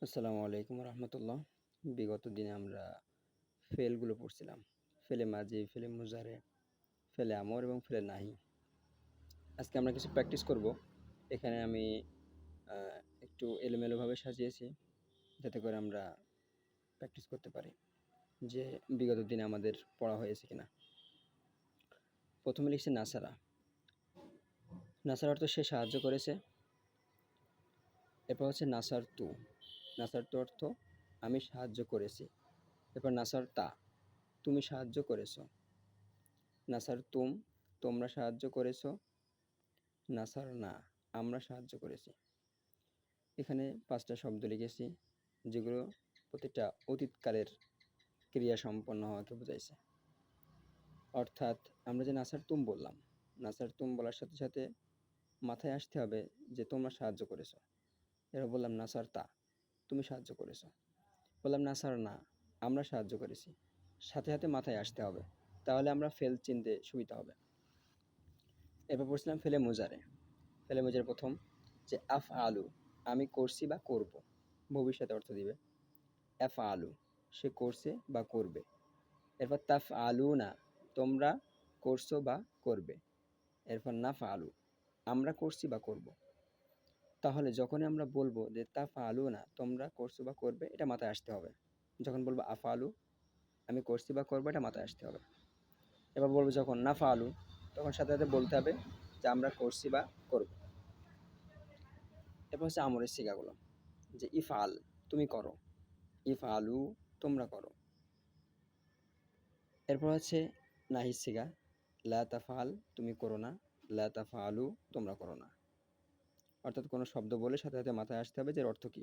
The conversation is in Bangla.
আসসালামু আলাইকুম রহমতুল্লাহ। বিগত দিনে আমরা ফেলগুলো পড়ছিলাম। ফেলে মাজি, ফেলে মুজারে, ফেলে আমর এবং ফেলে নাহি। আজকে আমরা কিছু প্র্যাকটিস করব। এখানে আমি একটু এলোমেলোভাবে সাজিয়েছি, যাতে করে আমরা প্র্যাকটিস করতে পারি যে বিগত দিনে আমাদের পড়া হয়েছে কিনা। প্রথমে লিখছি নাসারা। নাসার অর্থ সে সাহায্য করেছে। এরপর হচ্ছে নাসার তু। নাসার তু অর্থ আমি সাহায্য করেছি। এরপর নাসার তা, তুমি সাহায্য করেছো। নাসার তুম, তোমরা সাহায্য করেছো। নাসার না, আমরা সাহায্য করেছি। এখানে 5টা শব্দ লিখেছি, যেগুলো প্রতিটা অতীতকালের ক্রিয়া সম্পন্ন হওয়াকে বোঝাইছে। অর্থাৎ আমরা যে নাসার তুম বললাম, নাসার তুম বলার সাথে সাথে মাথায় আসতে হবে যে তোমরা সাহায্য করেছো। এবার বললাম নাসার তা, তুমি সাহায্য করেছো। বললাম নাসার না, আমরা সাহায্য করেছি, সাথে সাথে মাথায় আসতে হবে, তাহলে আমরা ফেল চিনতে সুবিধা হবে। এরপর পড়ছিলাম ফেলে মুজারে। ফেলে মুজারে প্রথম যে আফ আলু, আমি করছি বা করব, ভবিষ্যতে অর্থ দিবে। এফ আলু, সে করছে বা করবে। এরপর তাফ আলু না, তোমরা করছো বা করবে। এরপর নাফ আলু, আমরা করছি বা করব। তাহলে যখনই আমরা বলবো যে তাফ আলু না, তোমরা করছো বা করবে, এটা মাথায় আসতে হবে। যখন বলবো আফ আলু, আমি করছি বা করবো, এটা মাথায় আসতে হবে। এবার বলবো যখন নাফা আলু, তখন সাথে সাথে বলতে হবে যে আমরা করছি বা করব। এরপর হচ্ছে আমরের সিগাগুলো, যে ইফআল, তুমি করো। ইফআলু, তোমরা করো। এরপর হচ্ছে নাহির সিগা, লা তাফআল, তুমি করো না। লা তাফআলু, তোমরা করো না। অর্থাৎ কোনো শব্দ বলে সাথে সাথে মাথায় আসতে হবে যে এর অর্থ কী।